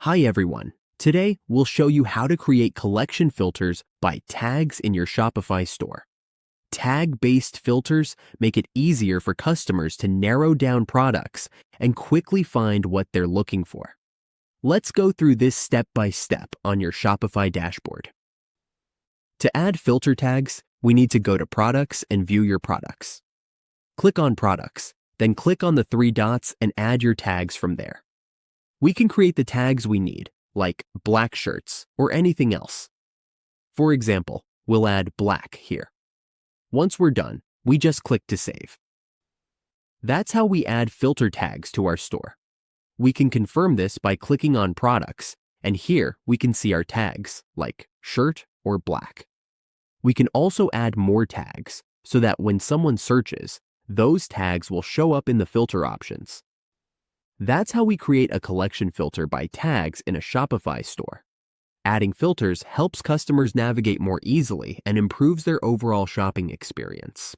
Hi everyone. Today, we'll show you how to create collection filters by tags in your Shopify store. Tag-based filters make it easier for customers to narrow down products and quickly find what they're looking for. Let's go through this step by step on your Shopify dashboard. To add filter tags, we need to go to Products and view your products. Click on Products, then click on the three dots and add your tags from there. We can create the tags we need, like black shirts or anything else. For example, we'll add black here. Once we're done, we just click to save. That's how we add filter tags to our store. We can confirm this by clicking on Products, and here we can see our tags, like shirt or black. We can also add more tags so that when someone searches, those tags will show up in the filter options. That's how we create a collection filter by tags in a Shopify store. Adding filters helps customers navigate more easily and improves their overall shopping experience.